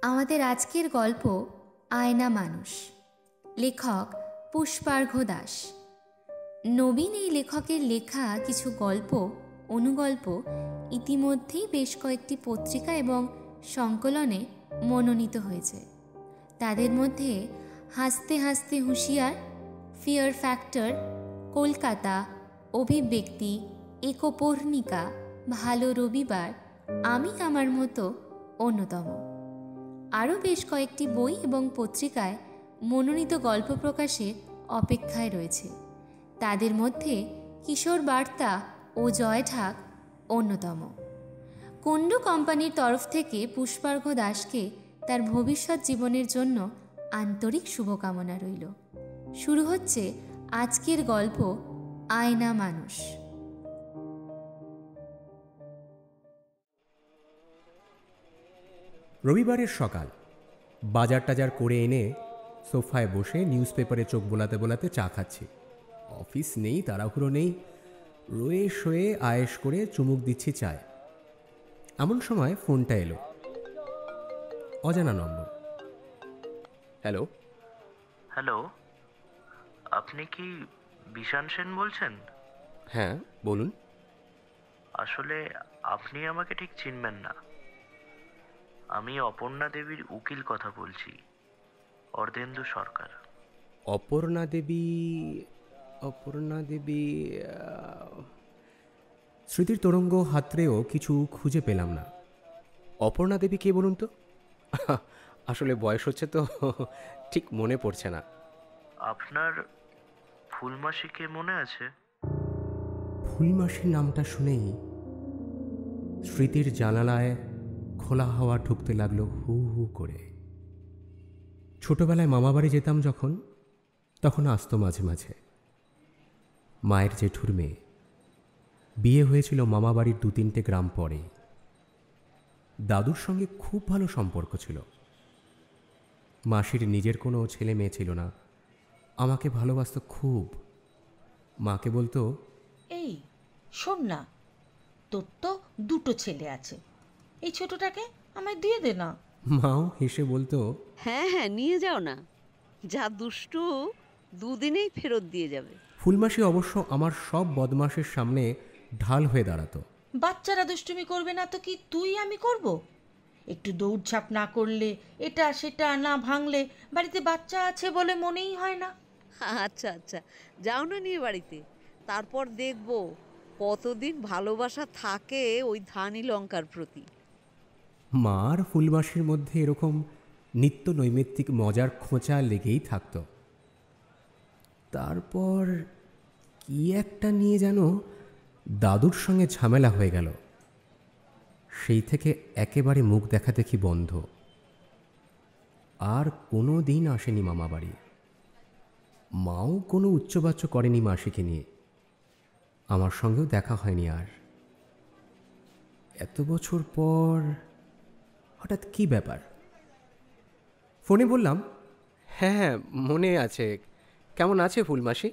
আমাদের আজকের গল্প আয়না মানুষ, লেখক পুষ্পার্ঘ দাস। নবীন এই লেখকের লেখা কিছু গল্প অনুগল্প ইতিমধ্যেই বেশ কয়েকটি পত্রিকা এবং সংকলনে মনোনীত হয়েছে। তাদের মধ্যে হাসতে হাসতে হুঁশিয়ার, ফিয়ার ফ্যাক্টর, কলকাতা, অভিব্যক্তি, একপর্ণিকা, ভালো রবিবার, আমি আমার মতো অন্যতম। আরও বেশ কয়েকটি বই এবং পত্রিকায় মনোনীত গল্প প্রকাশের অপেক্ষায় রয়েছে। তাদের মধ্যে কিশোর বার্তা ও জয়ঢাক অন্যতম। কুণ্ডু কোম্পানির তরফ থেকে পুষ্পার্ঘ দাসকে তার ভবিষ্যৎ জীবনের জন্য আন্তরিক শুভকামনা রইল। শুরু হচ্ছে আজকের গল্প আয়না মানুষ। রবিবারের সকাল, বাজার টাজার করে এনে সোফায় বসে নিউজ পেপারে চোখ বোলাতে বোলাতে চা খাচ্ছি। অফিস নেই, তাড়াহুড়ো নেই, রয়ে শোয়ে আয়েশ করে চুমুক দিচ্ছি চায়। এমন সময় ফোনটা এলো, অজানা নম্বর। হ্যালো হ্যালো, আপনি কি বিশান সেন বলছেন? হ্যাঁ বলুন। আসলে আপনি আমাকে ঠিক চিনবেন না। আমি অপর্ণা দেবীর উকিল কথা বলছি, অর্ধেন্দু সরকার। অপর্ণা দেবী? অপর্ণা দেবী? স্মৃতির তরঙ্গ হাতড়েও কিছু খুঁজে পেলাম না। অপর্ণা দেবী কে বলুন তো? আসলে বয়স হচ্ছে তো ঠিক মনে পড়ছে না। আপনার ফুলমাসিকে মনে আছে? ফুলমাসির নামটা শুনেই স্মৃতির জানালায় খোলা হাওয়া ঢুকতে লাগলো হু হু করে। ছোটবেলায় মামাবাড়ি যেতাম যখন, তখন আসতো মাঝে মাঝে। মায়ের জেঠুর মেয়ে, বিয়ে হয়েছিল মামাবাড়ির 2-3টে গ্রাম পরে। দাদুর সঙ্গে খুব ভালো সম্পর্ক ছিল। মাসির নিজের কোনো ছেলে মেয়ে ছিল না, আমাকে ভালোবাসত খুব। মাকে বলতো, এই শোন না, তোর তো 2টো ছেলে আছে, এই ছোটটাকে আমায় দিয়ে দে না। মাও হেসে বলতো, হ্যাঁ হ্যাঁ নিয়ে যাও না, যা দুষ্টু 2 দিনেই ফেরত দিয়ে যাবে। ফুলমাসি অবশ্য আমার সব বদমাশের সামনে ঢাল হয়ে দাঁড়াতো। বাচ্চারা দুষ্টুমি করবে না তো কি তুই আমি করব? একটু দৌড়ঝাঁপ না করলে, এটা সেটা না ভাঙলে বাড়িতে বাচ্চা আছে বলে মনেই হয় না। আচ্ছা আচ্ছা, যাও না নিয়ে বাড়িতে, তারপর দেখবো কতদিন ভালোবাসা থাকে ওই ধানি লঙ্কার প্রতি। মার ফুলমাসির মধ্যে এরকম নিত্য নৈমিত্তিক মজার খোঁচা লেগেই থাকত। তারপর কি একটা নিয়ে যেন দাদুর সঙ্গে ঝামেলা হয়ে গেল। সেই থেকে একেবারে মুখ দেখা দেখি বন্ধ। আর কোনো দিন আসেনি মামাবাড়ি। মাও কোনো উচ্চবাচ্য করেনি মাসিকে নিয়ে। আমার সঙ্গেও দেখা হয়নি আর। এত বছর পর হঠাৎ কি ব্যাপার? ফোনে বললাম, হ্যাঁ মনে আছে, কেমন আছে ফুলমাসি?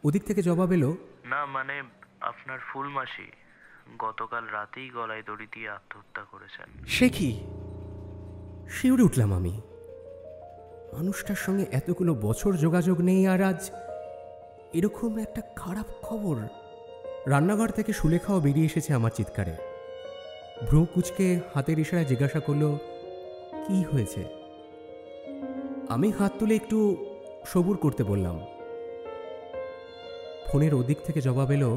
ওদিক থেকে জবাব এলো, না মানে আপনার ফুলমাসি গতকাল রাতেই গলায় দড়ি দিয়ে আত্মহত্যা করেছেন। সে কি? শিউরে উঠলাম আমি। মানুষটার সঙ্গে এতগুলো বছর যোগাযোগ নেই, আর আজ এরকম একটা খারাপ খবর। রান্নাঘর থেকে সুলেখাও বেরিয়ে এসেছে আমার চিৎকারে। ভ্রু কুচকে হাতের ইশারায় জিজ্ঞাসা করলো, কি হয়েছে? আমি হাত তুলে একটু সবুর করতে বললাম। ফোনের ওদিক থেকে জবাব এলো,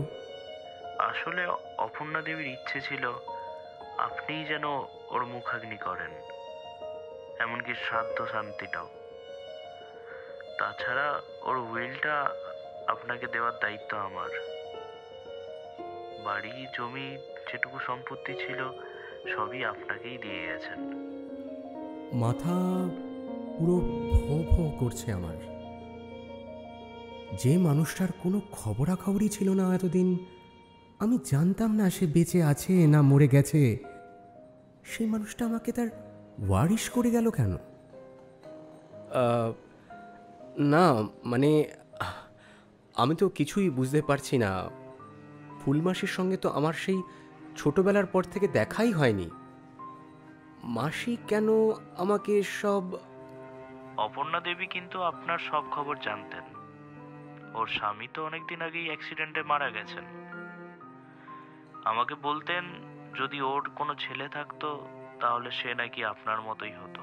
আসলে অপর্ণা দেবীর ইচ্ছে ছিল আপনিই যেন ওর মুখাগ্নি করেন, এমনকি শ্রাদ্ধ শান্তিটাও। তাছাড়া ওর উইলটা আপনাকে দেওয়ার দায়িত্ব আমার। বাড়ি জমি যেটুকু সম্পত্তি ছিল সবই আপনাকেই দিয়ে গেছেন। মাথা পুরো ভোঁ ভোঁ করছে আমার। যে মানুষটার কোনো খবরাখবরই ছিল না এতদিন, আমি জানতাম না সে বেঁচে আছে না মরে গেছে, সেই মানুষটা আমাকে তার ওয়ারিশ করে গেল কেন? না মানে আমি তো কিছুই বুঝতে পারছি না। ফুলমাসির সঙ্গে তো আমার সেই ছোটবেলার পর থেকে দেখাই হয়নি। মাসি কেন আমাকে সব... অপর্ণা দেবী কিন্তু আপনার সব খবর জানতেন। ওর স্বামী তো অনেকদিন আগেই অ্যাক্সিডেন্টে মারা গেছেন। আমাকে বলতেন যদি ওর কোনো ছেলে থাকতো তাহলে সে নাকি আপনার মতোই হতো।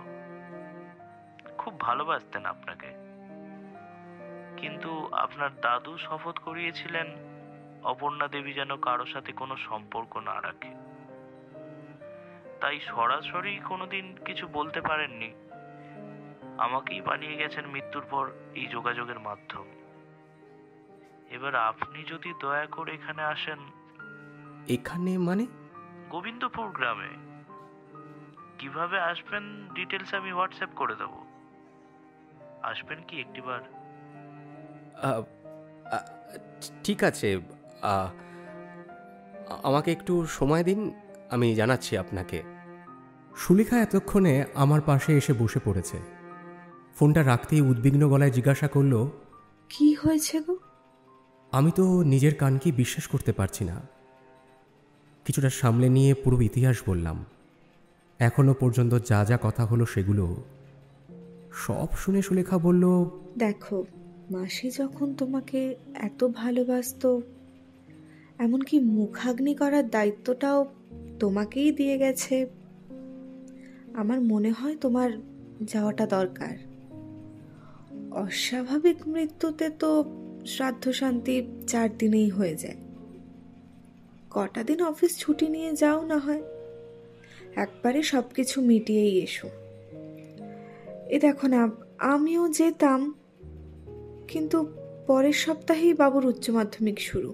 খুব ভালোবাসতেন আপনাকে। কিন্তু আপনার দাদু শপথ করিয়েছিলেন অপর্ণা দেবী যেন কারো সাথে কোনো সম্পর্ক না রাখে। তাই সরাসরি কোনোদিন কিছু বলতে পারেননি। আমাকেই বানিয়ে গেছেন মৃত্যুর পর এই যোগাযোগের মাধ্যম। এবার আপনি যদি দয়া করে এখানে আসেন। এখানে মানে? গোবিন্দপুর গ্রামে। কিভাবে আসবেন ডিটেলস আমি হোয়াটসঅ্যাপ করে দেব। আসবেন কি একটিবার? ঠিক আছে, আমাকে একটু সময় দিন, আমি জানাচ্ছি আপনাকে। সুলেখা এতক্ষণে আমার পাশে এসে বসে পড়েছে। ফোনটা রাখতেই উদ্বিগ্ন গলায় জিজ্ঞাসা করলো, কি হয়েছে গো? আমি তো নিজের কানকে বিশ্বাস করতে পারছি না। কিছুটা সামলে নিয়ে পুরো ইতিহাস বললাম। এখনো পর্যন্ত যা যা কথা হলো সেগুলো সব শুনে সুলেখা বলল, দেখো, মাসি যখন তোমাকে এত ভালোবাসতো, এমনকি মুখাগ্নি করার দায়িত্বটাও তোমাকেই দিয়ে গেছে, আমার মনে হয় তোমার যাওয়াটা দরকার। অস্বাভাবিক মৃত্যুতে তো শ্রাদ্ধ শান্তি 4 দিনেই হয়ে যায়। কটা দিন অফিস ছুটি নিয়ে যাও না হয়, একবারে সব কিছু মিটিয়েই এসো। এ দেখো না, আমিও যেতাম, কিন্তু পরের সপ্তাহেই বাবুর উচ্চ মাধ্যমিক শুরু।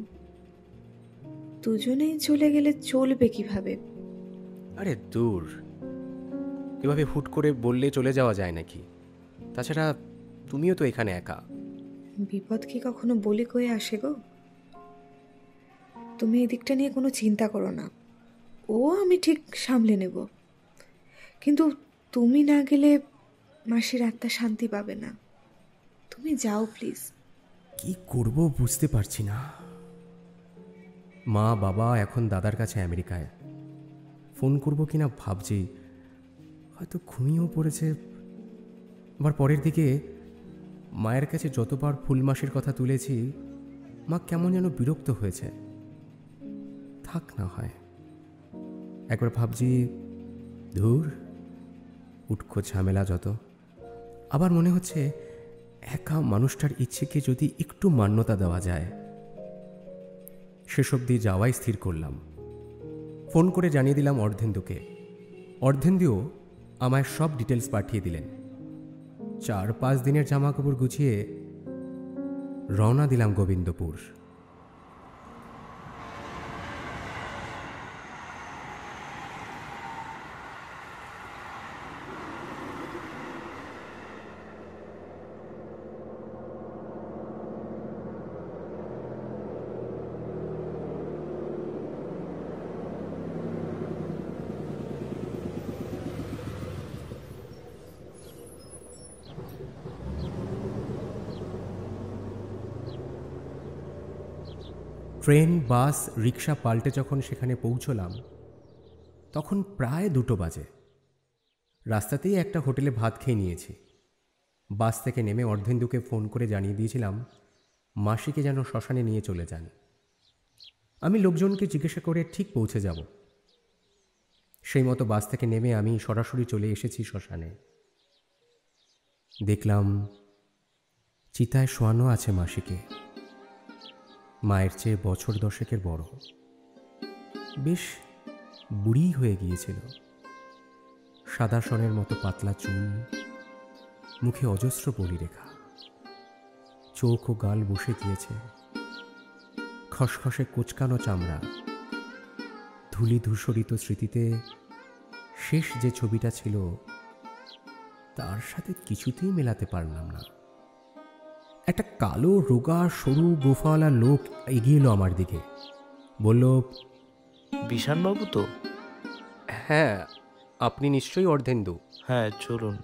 দুজনেই চলে গেলে চলবে কিভাবে? আরে দূর, এভাবে হুট করে বললে চলে যাওয়া যায় নাকি? তাছাড়া তুমিও তো এখানে একা। বিপদ কি কখনো বলে কয়ে আসে গো? তুমি এদিকটা নিয়ে কোনো চিন্তা করো না, ও আমি ঠিক সামলে নেব। কিন্তু তুমি না গেলে মাসির আত্মা শান্তি পাবে না। তুমি যাও প্লিজ। কি করব বুঝতে পারছি না। মা বাবা এখন দাদার কাছে আমেরিকায়। ফোন করব কিনা ভাবছি, হয়তো ঘুমিয়েও পড়েছে। আবার পরের দিকে মায়ের কাছে যতবার ফুলমাসির কথা তুলেছি, মা কেমন যেন বিরক্ত হয়েছে। থাক না হয়। একবার ভাবছি, ধুর, উটকো ঝামেলা যত। আবার মনে হচ্ছে একা মানুষটার ইচ্ছেকে যদি একটু মান্যতা দেওয়া যায়। সেসব দিয়ে যাওয়াই স্থির করলাম। ফোন করে জানিয়ে দিলাম অর্ধেন্দুকে। অর্ধেন্দুও আমায় সব ডিটেলস পাঠিয়ে দিলেন। 4-5 দিনের জামা কাপড় গুছিয়ে রওনা দিলাম গোবিন্দপুর। ট্রেন, বাস, রিক্সা পাল্টে যখন সেখানে পৌঁছলাম তখন প্রায় 2টো বাজে। রাস্তাতেই একটা হোটেলে ভাত খেয়ে নিয়েছি। বাস থেকে নেমে অর্ধেন্দুকে ফোন করে জানিয়ে দিয়েছিলাম মাসিকে যেন শ্মশানে নিয়ে চলে যান। আমি লোকজনকে জিজ্ঞাসা করে ঠিক পৌঁছে যাব। সেই মতো বাস থেকে নেমে আমি সরাসরি চলে এসেছি শ্মশানে। দেখলাম চিতায় শোয়ানো আছে মাসিকে। মায়ের চেয়ে বছর 10-এর বড়, বেশ বুড়ি হয়ে গিয়েছিল। সাদা সনের মতো পাতলা চুল, মুখে অজস্র বলিরেখা, চোখ ও গাল বসে গিয়েছে, খসখসে কোচকানো চামড়া। ধূলি ধূসরিত স্মৃতিতে শেষ যে ছবিটা ছিল তার সাথে কিছুতেই মেলাতে পারলাম না। একটা কালো রোগা সরু গোফাওয়ালা লোক এগিয়ে এলো আমার দিকে। বলল, বিশানবাবু তো? হ্যাঁ, আপনি নিশ্চয়ই অর্ধেন্দু। হ্যাঁ, চলুন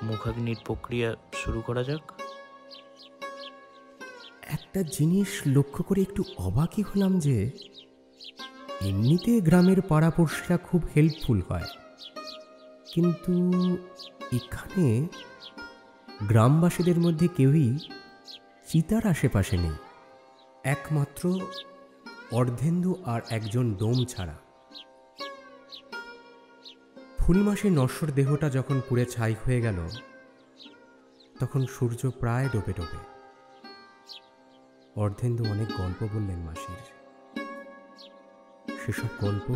মুখাগ্নির প্রক্রিয়া শুরু করা যাক। একটা জিনিস লক্ষ্য করে একটু অবাকই হলাম যে এমনিতে গ্রামের পাড়াপড়শিরা খুব হেল্পফুল হয়, কিন্তু এখানে গ্রামবাসীদের মধ্যে কেউই চিতার আশেপাশে নেই, একমাত্র অর্ধেন্দু আর একজন ডোম ছাড়া। ফুলমাসির নশ্বর দেহটা যখন পুড়ে ছাই হয়ে গেল, তখন সূর্য প্রায় ডোবে ডোবে। অর্ধেন্দু অনেক গল্প বললেন মাসির। সেসব গল্প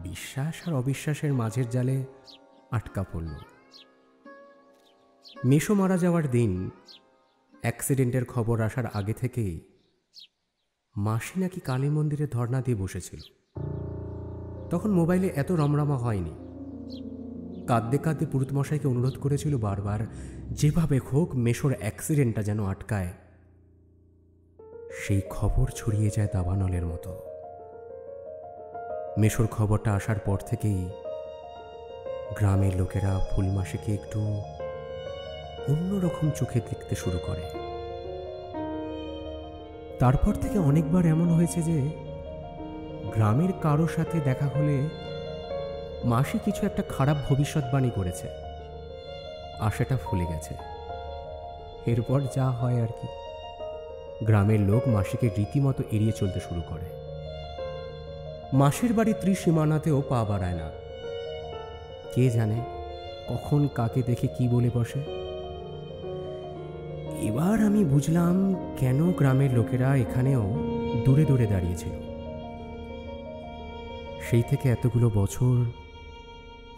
বিশ্বাস আর অবিশ্বাসের মাঝের জালে আটকা পড়ল। মেশো মারা যাওয়ার দিন অ্যাক্সিডেন্টের খবর আসার আগে থেকেই মাসি নাকি কালী মন্দিরে ধর্ণা দিয়ে বসেছিল। তখন মোবাইলে এত রমরমা হয়নি। কাঁদতে কাঁদতে পুরুতমশাইকে অনুরোধ করেছিল বারবার, যেভাবে হোক মেশোর অ্যাক্সিডেন্টটা যেন আটকায়। সেই খবর ছড়িয়ে যায় দাবানলের মতো। মেশোর খবরটা আসার পর থেকেই গ্রামের লোকেরা ফুলমাসিকে একটু অন্যরকম চোখে দেখতে শুরু করে। তারপর থেকে অনেকবার এমন হয়েছে যে গ্রামের কারো সাথে দেখা হলে মাসি কিছু একটা খারাপ ভবিষ্যৎবাণী করেছে, আশাটা ফুলে গেছে। এরপর যা হয় আর কি, গ্রামের লোক মাসিকে রীতিমতো এড়িয়ে চলতে শুরু করে। মাসির বাড়ি ত্রিসীমানাতেও পা বাড়ায় না। কে জানে কখন কাকে দেখে কি বলে বসে। এবার আমি বুঝলাম কেন গ্রামের লোকেরা এখানেও দূরে দূরে দাঁড়িয়েছিল। সেই থেকে এতগুলো বছর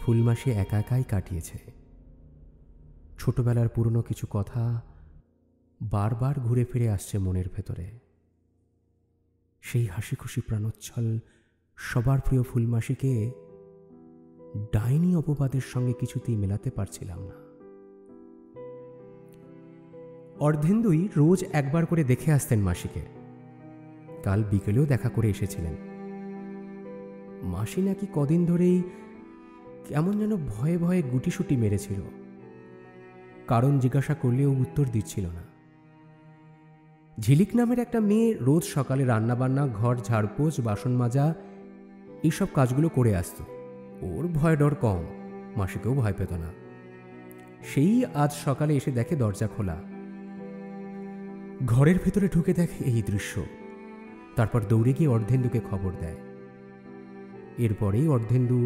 ফুলমাসি একা একাই কাটিয়েছে। ছোটবেলার পুরনো কিছু কথা বারবার ঘুরে ফিরে আসছে মনের ভেতরে। সেই হাসি খুশি প্রাণোচ্ছল সবার প্রিয় ফুলমাসিকে ডাইনি অপবাদের সঙ্গে কিছুতেই মেলাতে পারছিলাম না। অর্ধেন্দুই রোজ একবার করে দেখে আসতেন মাসিকে। কাল বিকেলেও দেখা করে এসেছিলেন। মাসি নাকি কদিন ধরেই কেমন যেন ভয়ে ভয়ে গুটিসুটি মেরেছিল। কারণ জিজ্ঞাসা করলেও উত্তর দিচ্ছিল না। ঝিলিক নামের একটা মেয়ে রোজ সকালে রান্নাবান্না, ঘর ঝাড়পোছ, বাসন মাজা এইসব কাজগুলো করে আসত। ওর ভয় ডর কম, মাসিকেও ভয় পেত না। সেই আজ সকালে এসে দেখে দরজা খোলা। ঘরের ভেতরে ঢুকে দেখে এই দৃশ্য। তারপর দৌড়ে গিয়ে অর্ধেন্দুকে খবর দেয়। এরপরেই অর্ধেন্দু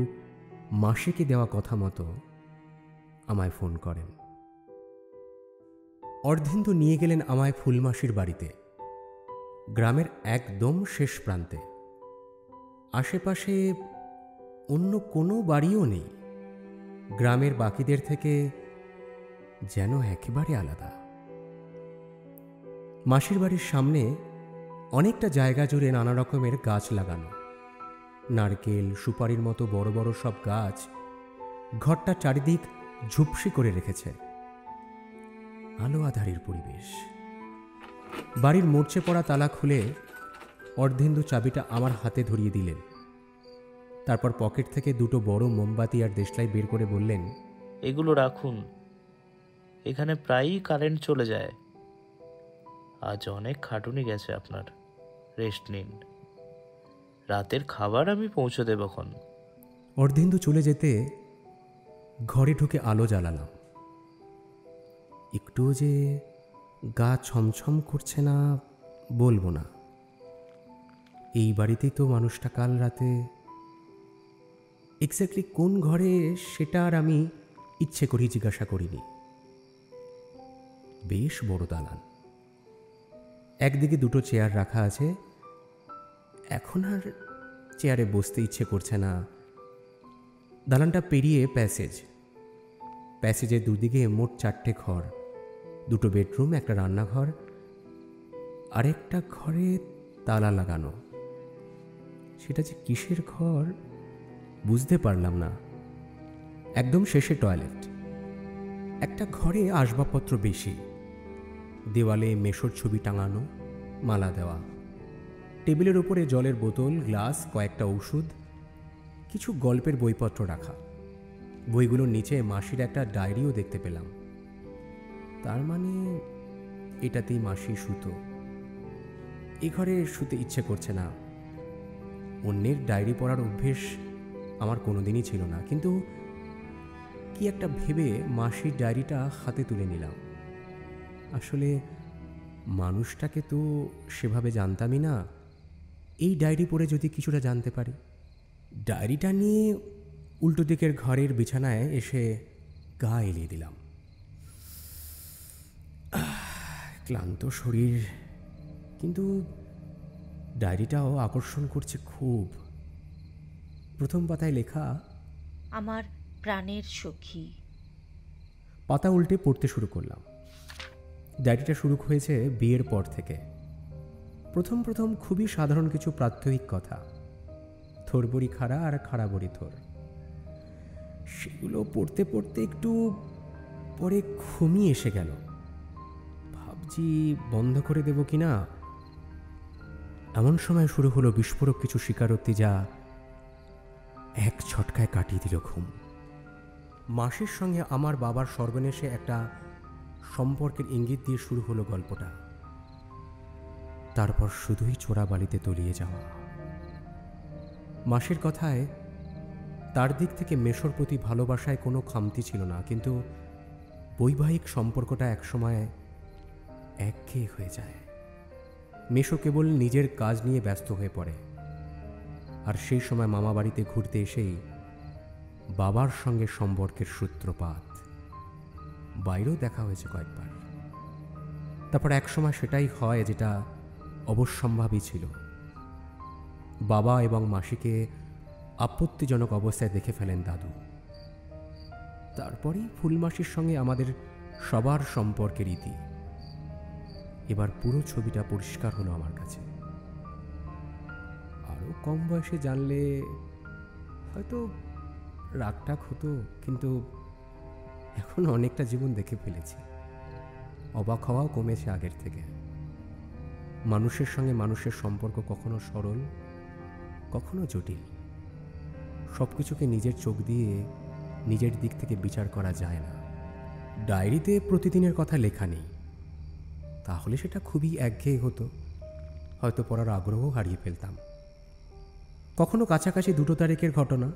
মাসিকে দেওয়া কথা মতো আমায় ফোন করেন। অর্ধেন্দু নিয়ে গেলেন আমায় ফুলমাসির বাড়িতে, গ্রামের একদম শেষ প্রান্তে। আশেপাশে অন্য কোনো বাড়িও নেই। গ্রামের বাকিদের থেকে যেন একেবারে আলাদা। মাসির বাড়ির সামনে অনেকটা জায়গা জুড়ে নানা রকমের গাছ লাগানো। নারকেল, সুপারির মতো বড় বড় সব গাছ ঘরটার চারিদিক ঝুপসি করে রেখেছে। আলো আধারের পরিবেশ। বাড়ির মরচে পড়া তালা খুলে অর্ধেন্দু চাবিটা আমার হাতে ধরিয়ে দিলেন। তারপর পকেট থেকে দুটো বড় মোমবাতি আর দেশলাই বের করে বললেন, এগুলো রাখুন, এখানে প্রায়ই কারেন্ট চলে যায়। আজ অনেক খাটুনি গেছে আপনার, রেস্ট নিন। রাতের খাবার আমি পৌঁছে দেবখন। অর্ধেন্দু চলে যেতে ঘরে ঢুকে আলো জ্বালালাম। একটুও যে গা ছমছম করছে না বলবো না। এই বাড়িতেই তো মানুষটা কাল রাতে, এক্স্যাক্টলি কোন ঘরে সেটা আর আমি ইচ্ছে করি জিজ্ঞাসা করিনি। বেশ বড় দালান, একদিকে দুটো চেয়ার রাখা আছে। এখন আর চেয়ারে বসতে ইচ্ছে করছে না। দালানটা পেরিয়ে প্যাসেজের দুদিকে মোট 4টে ঘর, দুটো বেডরুম, একটা রান্নাঘর, আরেকটা ঘরে তালা লাগানো। সেটা যে কিসের ঘর বুঝতে পারলাম না। একদম শেষে টয়লেট। একটা ঘরে আসবাবপত্র বেশি, দেওয়ালে মেশোর ছবি টাঙানো, মালা দেওয়া। টেবিলের উপরে জলের বোতল, গ্লাস, কয়েকটা ওষুধ, কিছু গল্পের বইপত্র রাখা। বইগুলোর নিচে মাসির একটা ডায়েরিও দেখতে পেলাম। তার মানে এটাতেই মাসি শুতো। এ ঘরে শুতে ইচ্ছে করছে না। অন্যের ডায়েরি পড়ার অভ্যেস আমার কোনোদিনই ছিল না, কিন্তু কি একটা ভেবে মাসির ডায়েরিটা হাতে তুলে নিলাম। আসলে মানুষটাকে তো সেভাবে জানতামই না, এই ডায়েরি পড়ে যদি কিছুটা জানতে পারি। ডায়েরিটা নিয়ে উল্টো দিকের ঘরের বিছানায় এসে গা এলিয়ে দিলাম। ক্লান্ত শরীর, কিন্তু ডায়েরিটাও আকর্ষণ করছে খুব। প্রথম পাতায় লেখা, আমার প্রাণের সখী। পাতা উল্টে পড়তে শুরু করলাম। ডায়েরিটা শুরু হয়েছে বিয়ের পর থেকে। প্রথম প্রথম খুবই সাধারণ কিছু প্রাত্যহিক কথা, থোরবড়ি খাড়া আর খাড়া বড়ি থোর। সেগুলো পড়তে পড়তে একটু পরে ঘুমিয়ে এসে গেল। ভাবছি বন্ধ করে দেব কিনা। এমন সময় শুরু হলো বিস্ফোরক কিছু স্বীকারোক্তি, যা এক ছটকায় কাটিয়ে দিল ঘুম। মাসির সঙ্গে আমার বাবার সর্বনেশে একটা সম্পর্কের ইঙ্গিত দিয়ে শুরু হলো গল্পটা। তারপর শুধুই চোরাবালিতে তলিয়ে যাওয়া। মাসির কথায় তার দিক থেকে মেশোর প্রতি ভালোবাসায় কোনো খামতি ছিল না, কিন্তু বৈবাহিক সম্পর্কটা একসময় একঘেয়ে হয়ে যায়। মেশো কেবল নিজের কাজ নিয়ে ব্যস্ত হয়ে পড়ে। আর সেই সময় মামা বাড়িতে ঘুরতে এসেই বাবার সঙ্গে সম্পর্কের সূত্রপাত। বাইরেও দেখা হয়েছে কয়েকবার। তারপর একসময় সেটাই হয় যেটা অবশ্যম্ভাবী ছিল। বাবা এবং মাসিকে আপত্তিজনক অবস্থায় দেখে ফেলেন দাদু। তারপরেই ফুলমাসির সঙ্গে আমাদের সবার সম্পর্কের ইতি। এবার পুরো ছবিটা পরিষ্কার হলো আমার কাছে। আরও কম বয়সে জানলে হয়তো রাগটাগ হতো, কিন্তু এখন অনেকটা জীবন দেখে ফেলেছি। অবাক হওয়াও কমেছে আগের থেকে। মানুষের সঙ্গে মানুষের সম্পর্ক কখনো সরল, কখনো জটিল। সব কিছুকে নিজের চোখ দিয়ে নিজের দিক থেকে বিচার করা যায় না। ডায়েরিতে প্রতিদিনের কথা লেখা নেই, তাহলে সেটা খুবই একঘেয়ে হতো। হয়তো পড়ার আগ্রহ হারিয়ে ফেলতাম। কখনো কাছাকাছি 2 তারিখের ঘটনা,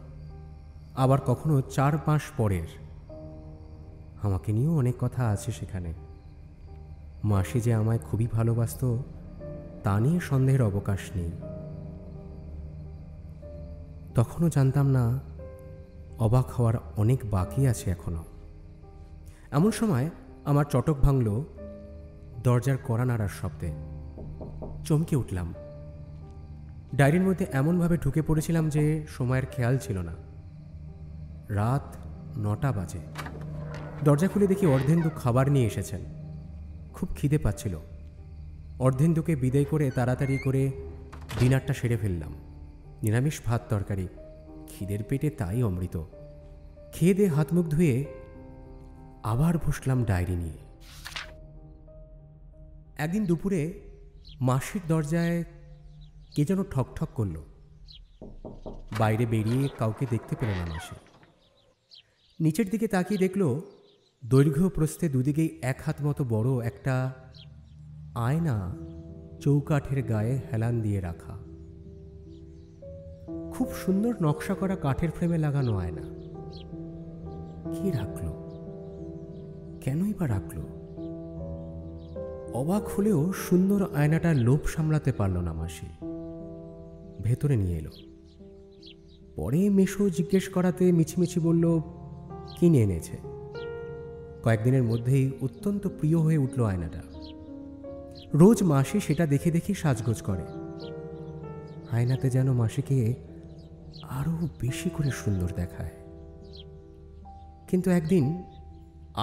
আবার কখনো 4 মাস পরের। আমাকে নিয়েও অনেক কথা আছে সেখানে। মাসি যে আমায় খুবই ভালোবাসত তা নিয়ে সন্দেহের অবকাশ নেই। তখনও জানতাম না অবাক হওয়ার অনেক বাকি আছে এখনো। এমন সময় আমার চটক ভাঙল দরজার কড়া নাড়ার শব্দে। চমকে উঠলাম। ডায়েরির মধ্যে এমনভাবে ঢুকে পড়েছিলাম যে সময়ের খেয়াল ছিল না। রাত 9টা বাজে। দরজা খুলে দেখি অর্ধেন্দু খাবার নিয়ে এসেছেন। খুব খিদে পাচ্ছিল। অর্ধেন্দুকে বিদায় করে তাড়াতাড়ি করে ডিনারটা সেরে ফেললাম। নিরামিষ ভাত তরকারি, খিদের পেটে তাই অমৃত। খেয়ে দিয়ে হাত মুখ ধুয়ে আবার বসলাম ডায়েরি নিয়ে। একদিন দুপুরে মাসির দরজায় কে যেন ঠকঠক করল। বাইরে বেরিয়ে কাউকে দেখতে পেল না মাসি। নিচের দিকে তাকিয়ে দেখল দৈর্ঘ্য প্রস্থে দুদিকেই 1 হাত মতো বড় একটা আয়না চৌকাঠের গায়ে হেলান দিয়ে রাখা। খুব সুন্দর নকশা করা কাঠের ফ্রেমে লাগানো আয়না। কি রাখলো? কেনই বা রাখলো? অবাক হলেও সুন্দর আয়নাটার লোভ সামলাতে পারল না মাসি। ভেতরে নিয়ে এলো। পরে মেশো জিজ্ঞেস করাতে মিছিমিছি বলল কিনে এনেছে। কয়েকদিনের মধ্যেই অত্যন্ত প্রিয় হয়ে উঠল আয়নাটা। রোজ মাসি সেটা দেখে দেখে সাজগোজ করে। আয়নাতে যেন মাসিকে আরো বেশি করে সুন্দর দেখায়। কিন্তু একদিন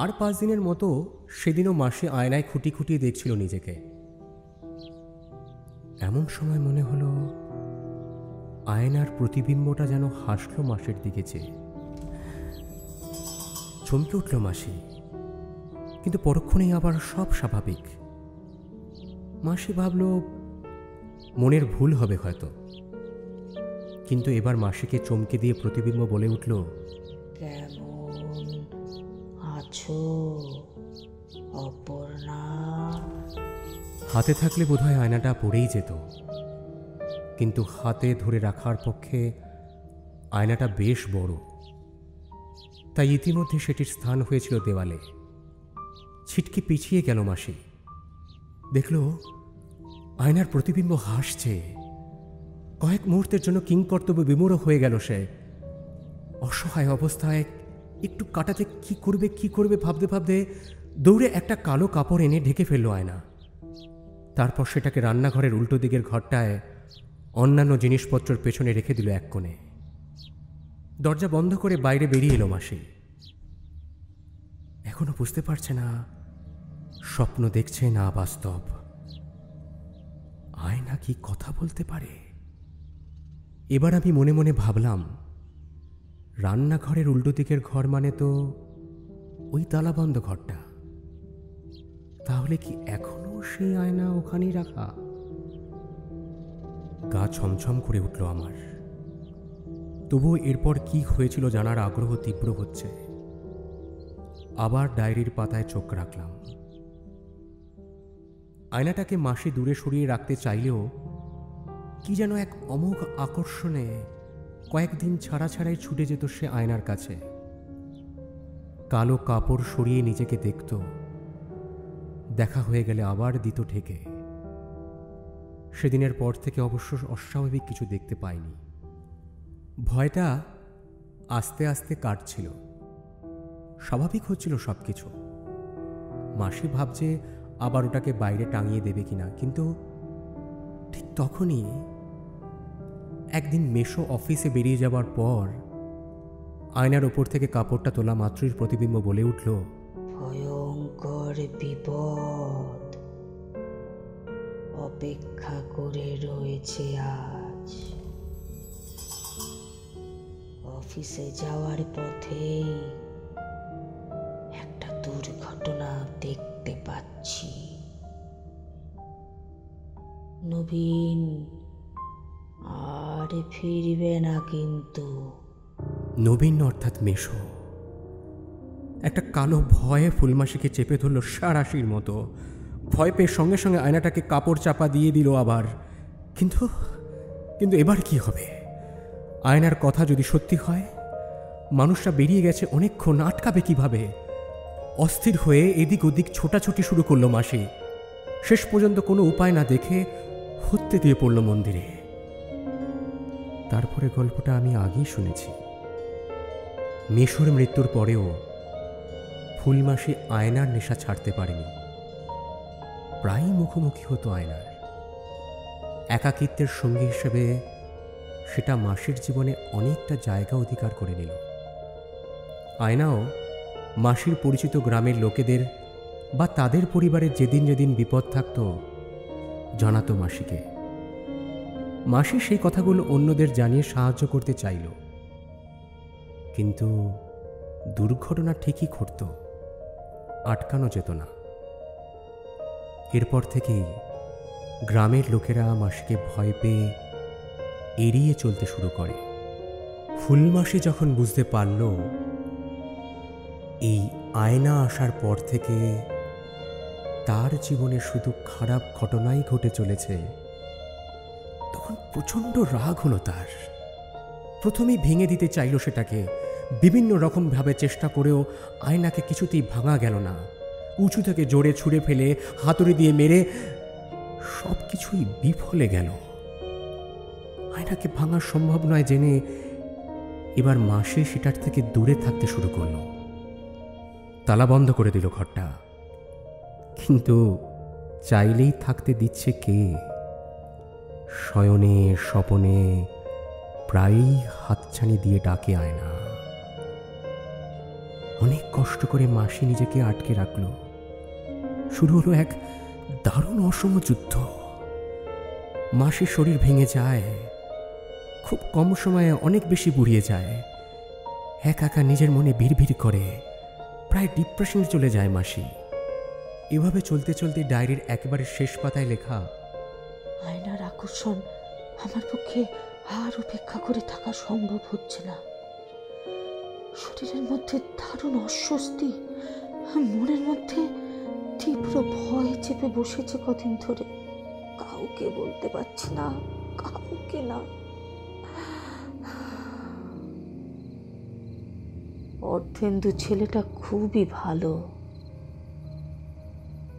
আর 5 দিনের মতো সেদিনও মাসি আয়নায় খুঁটি খুঁটিয়ে দেখছিল নিজেকে। এমন সময় মনে হলো আয়নার প্রতিবিম্বটা যেন হাসল মাসির দিকে চেয়ে। চমকে উঠল মাসি, কিন্তু পরক্ষণেই আবার সব স্বাভাবিক। মাসি ভাবল মনের ভুল হবে হয়তো, কিন্তু এবার মাসিকে চমকে দিয়ে প্রতিবিম্ব বলে উঠল, কেমন আছো অপর্ণা? হাতে থাকলে বোধহয় আয়নাটা পড়েই যেত, কিন্তু হাতে ধরে রাখার পক্ষে আয়নাটা বেশ বড়। তাই ইতিমধ্যে সেটির স্থান হয়েছিল দেওয়ালে। ছিটকে পিছিয়ে গেল মাসি, দেখল আয়নার প্রতিবিম্ব হাসছে। কয়েক মুহূর্তের জন্য কিংকর্তব্য বিমূঢ় হয়ে গেল সে। অসহায় অবস্থায় একটু কাটাতে কি করবে ভাবতে ভাবতে দৌড়ে একটা কালো কাপড় এনে ঢেকে ফেলল আয়না। তারপর সেটাকে রান্নাঘরের উল্টো দিকের ঘরটায় অন্যান্য জিনিসপত্রের পেছনে রেখে দিল এক কোণে। দরজা বন্ধ করে বাইরে বেরিয়ে এলো মাসি। এখনো বুঝতে পারছে না স্বপ্ন দেখছে না বাস্তব। আয়না কি কথা বলতে পারে? এবার আমি মনে মনে ভাবলাম, রান্নাঘরের উল্টো দিকের ঘর মানে তো ওই তালাবন্ধ ঘরটা। তাহলে কি এখনো সেই আয়না ওখানেই রাখা? গা ছমছম করে উঠল আমার। তবুও এরপর কি হয়েছিল জানার আগ্রহ তীব্র হচ্ছে। আবার ডায়েরির পাতায় চোখ রাখলাম। আয়নাটাকে মাসি দূরে সরিয়ে রাখতে চাইলেও কি যেন এক অমোঘ আকর্ষণে কয়েকদিন ছাড়াই ছুটে যেত সে আয়নার কাছে। কালো কাপড় সরিয়ে নিজেকে দেখত, দেখা হয়ে গেলে আবার দিত ঢেকে। সেদিনের পর থেকে অবশ্য অস্বাভাবিক কিছু দেখতে পাইনি। ভয়টা আস্তে আস্তে কাটছিল, স্বাভাবিক হচ্ছিল সবকিছু। মাসি ভাবছে আবার ওটাকে বাইরে টাঙিয়ে দেবে কিনা, কিন্তু ঠিক তখনই একদিন মেশো অফিসে বেরিয়ে যাবার পর আয়নার ওপর থেকে কাপড়টা তোলা মাত্রই প্রতিবিম্ব বলে উঠল, ভয়ঙ্কর বিপদ অপেক্ষা করে রয়েছে আজ। অফিসে যাওয়ার পথেই একটা দুর্ঘটনা দেখতে পাচ্ছি। নবীন আর ফিরবে না কিন্তু। নবীন অর্থাৎ মেশো একটা কালো ভয়ে ফুলমাসিকে চেপে ধরল সারাশির মতো। ভয় পেয়ে সঙ্গে সঙ্গে আয়নাটাকে কাপড় চাপা দিয়ে দিল আবার। কিন্তু এবার কি হবে? আয়নার কথা যদি সত্যি হয়, মানুষটা বেরিয়ে গেছে অনেকক্ষণ, আটকাবে কিভাবে? অস্থির হয়ে এদিক ওদিক ছোটাছুটি শুরু করলো মাসি। শেষ পর্যন্ত কোনো উপায় না দেখে হত্যে দিয়ে পড়ল মন্দিরে। তারপরে গল্পটা আমি আগেই শুনেছি। মেশোর মৃত্যুর পরেও ফুলমাসি আয়নার নেশা ছাড়তে পারেনি। প্রায়ই মুখোমুখি হতো আয়নার। একাকিত্বের সঙ্গী হিসেবে সেটা মাসির জীবনে অনেকটা জায়গা অধিকার করে নিল। আয়নাও মাসির পরিচিত গ্রামের লোকেদের বা তাদের পরিবারের যেদিন যেদিন বিপদ থাকত জানাতো মাসিকে। মাসি সেই কথাগুলো অন্যদের জানিয়ে সাহায্য করতে চাইল, কিন্তু দুর্ঘটনা ঠিকই ঘটত, আটকানো যেত না। এরপর থেকেই গ্রামের লোকেরা মাসিকে ভয় পেয়ে এড়িয়ে চলতে শুরু করে। ফুলমাসি যখন বুঝতে পারল এই আয়না আসার পর থেকে তার জীবনে শুধু খারাপ ঘটনাই ঘটে চলেছে, তখন প্রচণ্ড রাগ হলো তার। প্রথমেই ভেঙে দিতে চাইল সেটাকে, বিভিন্ন রকমভাবে চেষ্টা করেও আয়নাকে কিছুতেই ভাঙা গেল না। উঁচু থেকে জোরে ছুঁড়ে ফেলে, হাতুড়ি দিয়ে মেরে সব কিছুই বিফলে গেল। আয়নাকে ভাঙা সম্ভব নয় জেনে এবার মাসি সেটার থেকে দূরে থাকতে শুরু করল। তালা বন্ধ করে দিল ঘরটা, কিন্তু চাইলেই থাকতে দিচ্ছে কে? শয়নে স্বপনে প্রায়ই হাতছানি দিয়ে ডাকে আয়না। অনেক কষ্ট করে মাসি নিজেকে আটকে রাখল। শুরু হলো এক দারুণ অসম যুদ্ধ। মাসির শরীর ভেঙে যায়, খুব কম সময়ে অনেক বেশি বুড়িয়ে যায়। একা নিজের মনে ভিড় করে প্রায় ডিপ্রেশনে চলে যায় মাসি। এভাবে চলতে চলতে ডায়েরির একেবারে শেষ পাতায় লেখা, আয়নার আকর্ষণ আমার পক্ষে আর উপেক্ষা করে থাকা সম্ভব হচ্ছে না। শরীরের মধ্যে দারুণ অস্বস্তি, মনের মধ্যে তীব্র ভয় চেপে বসেছে কদিন ধরে। কাউকে বলতে পারছি না, কাউকে না। অর্ধেন্দু ছেলেটা খুবই ভালো,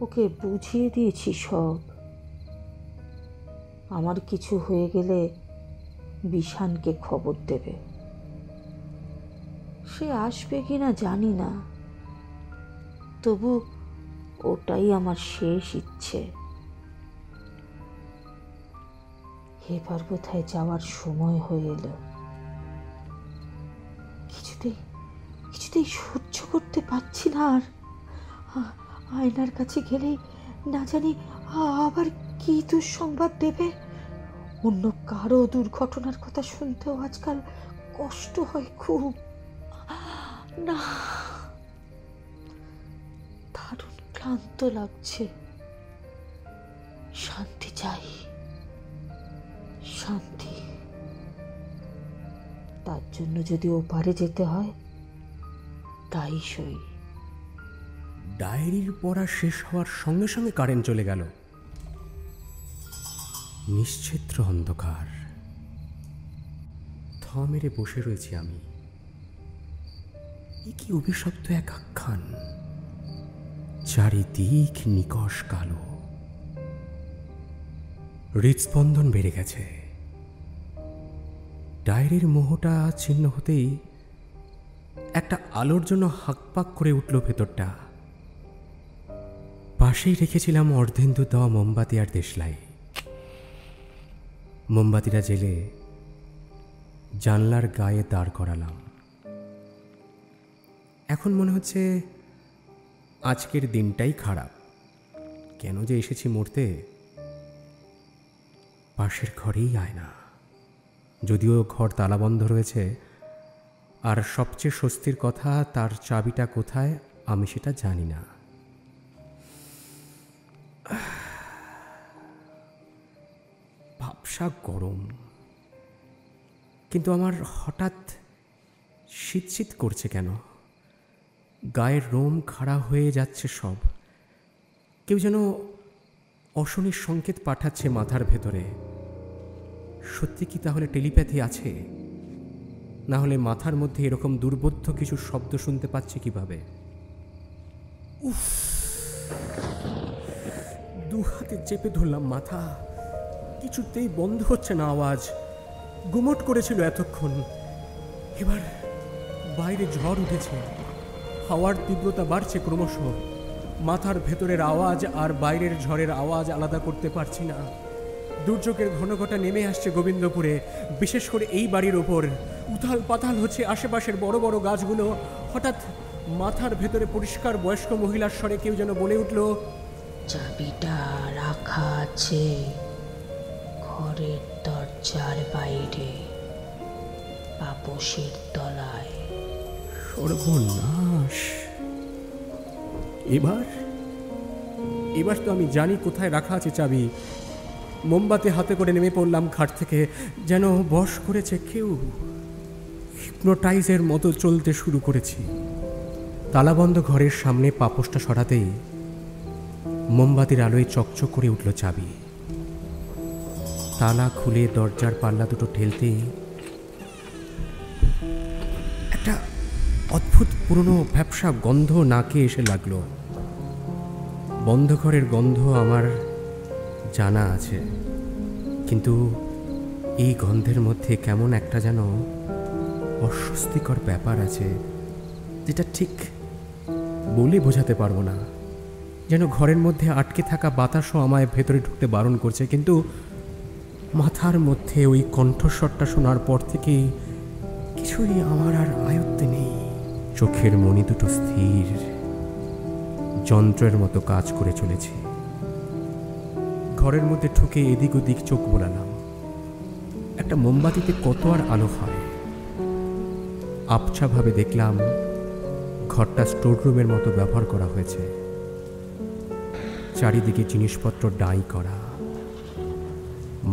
ওকে বুঝিয়ে দিয়েছি সব। আমার কিছু হয়ে গেলে বিশানকে খবর দেবে। সে আসবে কিনা জানি না, তবু ওটাই আমার শেষ ইচ্ছে। এবার কোথায় যাওয়ার সময় হয়ে এলো। কিছুতেই সহ্য করতে পারছি না আর। আয়নার কাছে গেলেই না জানি আবার কি দুঃসংবাদ দেবে। অন্য কারো দুর্ঘটনার কথা শুনতেও আজকাল কষ্ট হয় খুব। না, দারুণ ক্লান্ত লাগছে। শান্তি চাই, শান্তি। তার জন্য যদি ওপারে যেতে হয় তাই সই। ডায়েরির পড়া শেষ হওয়ার সঙ্গে সঙ্গে কারেন্ট চলে গেল। নিশ্চিত্র অন্ধকার। থ মেরে বসে রয়েছি আমি। এ কি অভিশপ্ত এক আখ্যান। চারিদিক নিকষ কালো। হৃদস্পন্দন বেড়ে গেছে। ডায়েরির মোহটা ছিন্ন হতেই একটা আলোর জন্য হাঁকপাক করে উঠল ভেতরটা। পাশেই রেখেছিলাম অর্ধেন্দু দেওয়া মোমবাতি আর দেশলাই। মোমবাতিটা জেলে জানলার গায়ে দাঁড় করালাম। এখন মনে হচ্ছে আজকের দিনটাই খারাপ। কেন যে এসেছি মরতে। পাশের ঘরেই আয়না, যদিও ঘর তালাবন্ধ রয়েছে, আর সবচেয়ে স্বস্তির কথা, তার চাবিটা কোথায় আমি সেটা জানি না। ভাবসা গরম, কিন্তু আমার হঠাৎ শীত শীত করছে কেন। গায়ের রোম খাড়া হয়ে যাচ্ছে সব। কেউ যেন অশনির সংকেত পাঠাচ্ছে মাথার ভেতরে। সত্যি কি তাহলে টেলিপ্যাথি আছে? না হলে মাথার মধ্যে এরকম দুর্বোধ্য কিছু শব্দ শুনতে পাচ্ছি কিভাবে? উফ, দু হাতে চেপে ধরলাম মাথা। কিছুতেই বন্ধ হচ্ছে না আওয়াজ। গুমট করেছিল এতক্ষণ, এবার বাইরে ঝড় উঠেছে। হাওয়ার তীব্রতা বাড়ছে ক্রমশ। মাথার ভেতরের আওয়াজ আর বাইরের ঝড়ের আওয়াজ আলাদা করতে পারছি না। দুর্যোগের ঘনঘটা নেমে আসছে গোবিন্দপুরে, বিশেষ করে এই বাড়ির ওপর। উথাল পাতাল হচ্ছে আশেপাশের বড় বড় গাছগুলো। হঠাৎ মাথার ভেতরে পরিষ্কার বয়স্ক মহিলার স্বরে কেউ যেন বলে উঠল, চাবিটা রাখা আছে ঘরের দরজার বাইরে, পাপোশের তলায়। সর্বনাশ! এবার তো আমি জানি কোথায় রাখা আছে চাবি। মোমবাতি হাতে করে নেমে পড়লাম খাট থেকে। যেন বশ করেছে কেউ। হিপনোটাইজের মতো চলতে শুরু করেছি। তালাবন্ধ ঘরের সামনে পাপোশটা সরাতেই মোমবাতির আলোয় চকচক করে উঠল চাবি। তালা খুলে দরজার পাল্লা দুটো ঠেলতেই একটা অদ্ভুত পুরনো ভ্যাপসা গন্ধ নাকে এসে লাগলো। বন্ধ ঘরের গন্ধ আমার জানা আছে, কিন্তু এই গন্ধের মধ্যে কেমন একটা যেন অস্বস্তিকর ব্যাপার আছে, যেটা ঠিক বলে বোঝাতে পারবো না। যেন ঘরের মধ্যে আটকে থাকা বাতাসও আমায় ভেতরে ঢুকতে বারণ করছে। কিন্তু মাথার মধ্যে ওই কণ্ঠস্বরটা শোনার পর থেকে কিছুই আমার আর আয়ত্তে নেই। চোখের মণি দুটো স্থির, যন্ত্রের মতো কাজ করে চলেছে। ঘরের মধ্যে ঢুকে এদিক ওদিক চোখ বোলালাম। একটা মোমবাতিতে কত আর আলো হয়। আবছাভাবে দেখলাম ঘরটা স্টোররুমের মতো ব্যবহার করা হয়েছে। চারিদিকে জিনিসপত্র ডাই করা,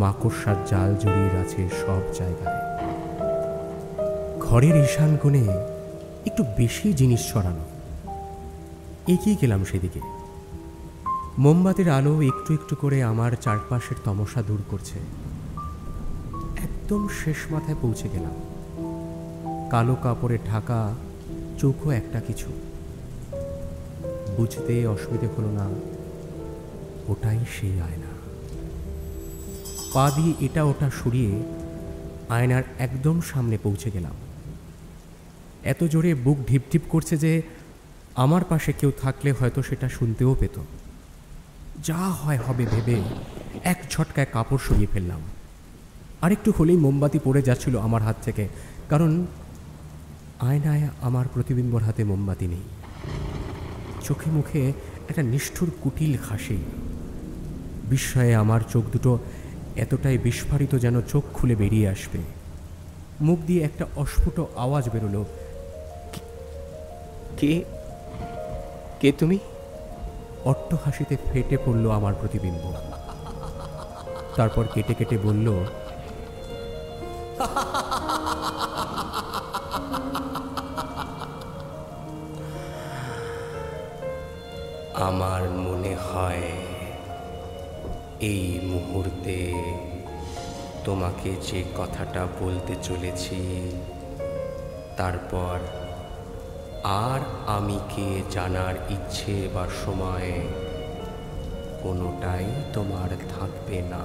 মাকড়সার জাল জড়িয়ে আছে সব জায়গায়। ঘরের ঈশান কোণে একটু বেশি জিনিস ছড়ানো। এগিয়ে গেলাম সেদিকে। মোমবাতির আলো একটু একটু করে আমার চারপাশের তমসা দূর করছে। একদম শেষ মাথায় পৌঁছে গেলাম। কালো কাপড়ে ঢাকা চোখও একটা কিছু। বুঝতে অসুবিধে হলো না, ওটাই সেই আয়না। পা দিয়ে এটা ওটা সরিয়ে আয়নার একদম সামনে পৌঁছে গেলাম। এত জোরে বুক ঢিপ ঢিপ করছে যে আমার পাশে কেউ থাকলে হয়তো সেটা শুনতেও পেত। যা হয় হবে ভেবে এক ঝটকায় কাপড় সরিয়ে ফেললাম। আরেকটু হলেই মোমবাতি পড়ে যাচ্ছিল আমার হাত থেকে, কারণ আয়নায় আমার প্রতিবিম্বর হাতে মোমবাতি নেই। চোখে মুখে একটা নিষ্ঠুর কুটিল হাসি। বিস্ময়ে আমার চোখ দুটো এতটাই বিস্ফারিত যেন চোখ খুলে বেরিয়ে আসবে। মুখ দিয়ে একটা অস্ফুট আওয়াজ বেরোলো, কে কে তুমি? অট্ট হাসিতে ফেটে পড়ল আমার প্রতিবিম্ব। তারপর কেটে কেটে বলল, আমার মনে হয় এই মুহূর্তে তোমাকে যে কথাটা বলতে চলেছি তারপর আর আমি কে জানার ইচ্ছে বা সময় কোনোটাই তোমার থাকবে না।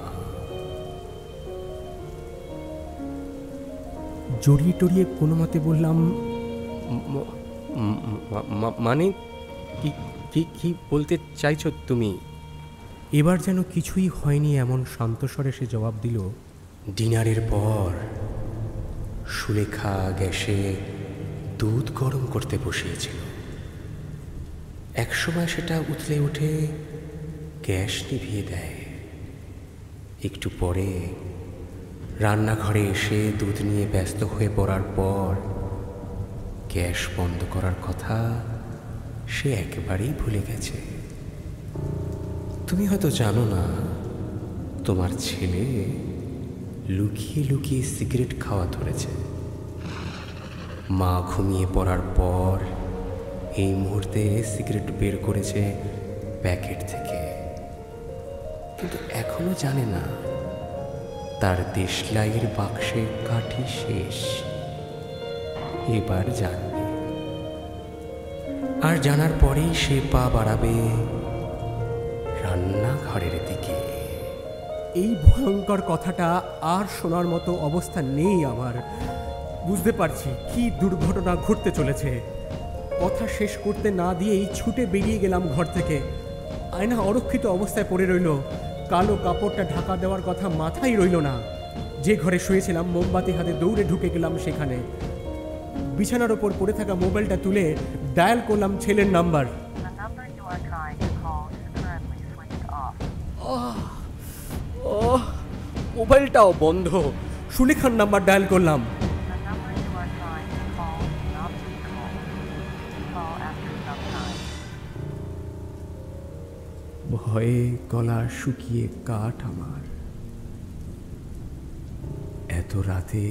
জড়িয়ে টড়িয়ে কোনো মতে বললাম, মানে কি কি কি বলতে চাইছো তুমি? এবার যেন কিছুই হয়নি এমন শান্ত স্বরে সে জবাব দিল, ডিনারের পর সুলেখা গ্যাসে দুধ গরম করতে বসিয়েছিল। একসময় সেটা উতলে উঠে গ্যাস নিভিয়ে দেয়। একটু পরে রান্নাঘরে এসে দুধ নিয়ে ব্যস্ত হয়ে পড়ার পর গ্যাস বন্ধ করার কথা সে একেবারেই ভুলে গেছে। তুমি হয়তো জানো না, তোমার ছেলে লুকিয়ে লুকিয়ে সিগারেট খাওয়া ধরেছে। মা ঘুমিয়ে পড়ার পর এই মুহূর্তে সিগারেট বের করেছে প্যাকেট থেকে, কিন্তু এখনো জানে না তার দেশলাইয়ের বাক্সে কাঠি শেষ। এবার জানবে, আর জানার পরেই সে পা বাড়াবে রান্নাঘরের দিকে। এই ভয়ঙ্কর কথাটা আর শোনার মতো অবস্থা নেই আমার। বুঝতে পারছি কি দুর্ঘটনা ঘটতে চলেছে। কথা শেষ করতে না দিয়েই ছুটে বেরিয়ে গেলাম ঘর থেকে। আয়না অরক্ষিত অবস্থায় পড়ে রইল। কালো কাপড়টা ঢাকা দেওয়ার কথা মাথায় রইল না। যে ঘরে শুয়েছিলাম মোমবাতি হাতে দৌড়ে ঢুকে গেলাম সেখানে। বিছানার ওপর পড়ে থাকা মোবাইলটা তুলে ডায়াল করলাম ছেলের নাম্বার। মোবাইলটাও বন্ধ। সুলেখার নাম্বার ডায়াল করলাম। ভয়ে গলা শুকিয়ে কাঠ আমার। এত রাতে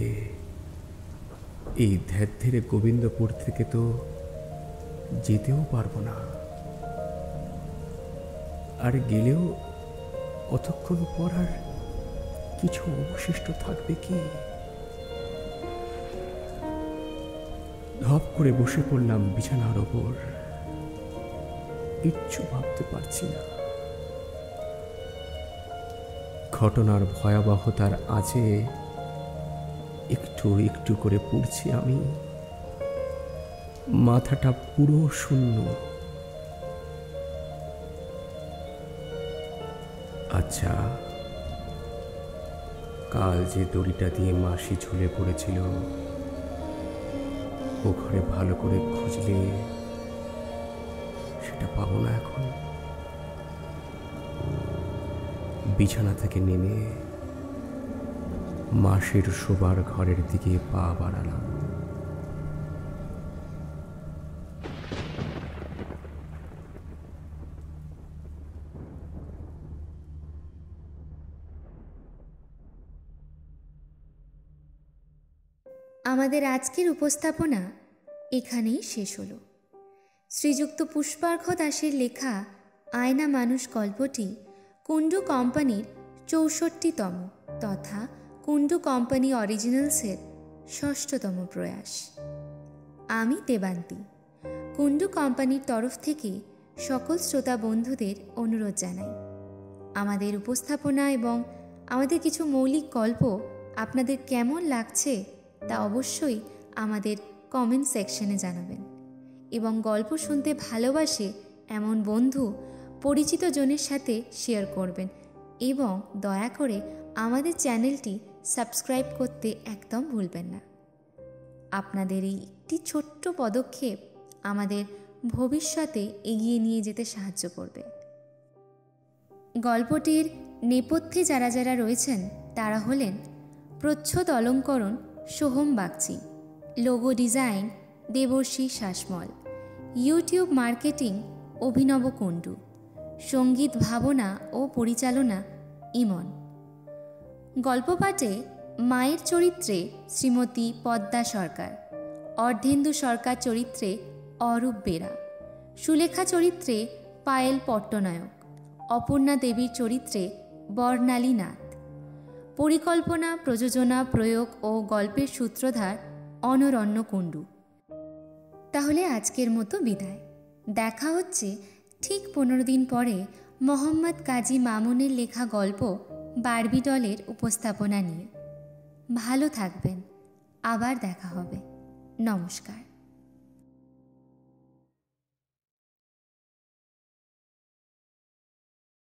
এই ধেরে গোবিন্দপুর থেকে তো যেতেও পারবো না, আর গেলেও অতক্ষণ পর আর কিছু অবশিষ্ট থাকবে কি? ধপ করে বসে পড়লাম বিছানার ওপর। কিচ্ছু ভাবতে পারছি না। ঘটনার ভয়াবহতার আঁচে একটু একটু করে পড়ছি আমি। মাথাটা পুরো শূন্য। আচ্ছা, কাল যে দড়িটা দিয়ে মাসি ঝুলে পড়েছিল ও ঘরে ভালো করে খুঁজলে সেটা পাবো না এখন। বিছানা থেকে নেমে মাসির শোবার ঘরের দিকে পা বাড়ালাম। আমাদের আজকের উপস্থাপনা এখানেই শেষ হলো। শ্রীযুক্ত পুষ্পার্ঘ দাসের লেখা আয়না মানুষ গল্পটি কুণ্ডু কোম্পানির ৬৪তম তথা কুণ্ডু কোম্পানি অরিজিনালসের ৬ষ্ঠতম প্রয়াস। আমি দেবান্তি। কুন্ডু কোম্পানির তরফ থেকে সকল শ্রোতা বন্ধুদের অনুরোধ জানাই, আমাদের উপস্থাপনা এবং আমাদের কিছু মৌলিক গল্প আপনাদের কেমন লাগছে তা অবশ্যই আমাদের কমেন্ট সেকশনে জানাবেন এবং গল্প শুনতে ভালোবাসে এমন বন্ধু পরিচিত জনের সাথে শেয়ার করবেন এবং দয়া করে আমাদের চ্যানেলটি সাবস্ক্রাইব করতে একদম ভুলবেন না। আপনাদের এই একটি ছোট্ট পদক্ষেপ আমাদের ভবিষ্যতে এগিয়ে নিয়ে যেতে সাহায্য করবে। গল্পটির নেপথ্যে যারা যারা রয়েছেন তারা হলেন প্রচ্ছদ অলঙ্করণ Soham Bagchi, logo design Debarshi Sasmal, YouTube marketing Abhinav Kundu, সঙ্গীত ভাবনা ও পরিচালনা ইমন। গল্প পাঠে মায়ের চরিত্রে শ্রীমতী পদ্মা সরকার, অর্ধেন্দু সরকার চরিত্রে অরূপ বেরা, সুলেখা চরিত্রে পায়েল পট্টনায়ক, অপর্ণা দেবীর চরিত্রে বর্ণালী নাথ। পরিকল্পনা, প্রযোজনা, প্রয়োগ ও গল্পের সূত্রধার অনরণ্য কুণ্ডু। তাহলে আজকের মতো বিদায়। দেখা হচ্ছে ঠিক 15 দিন পরে মোহাম্মদ কাজী মামুনের লেখা গল্প বারবি ডলের উপস্থাপনা নিয়ে। ভালো থাকবেন, আবার দেখা হবে। নমস্কার।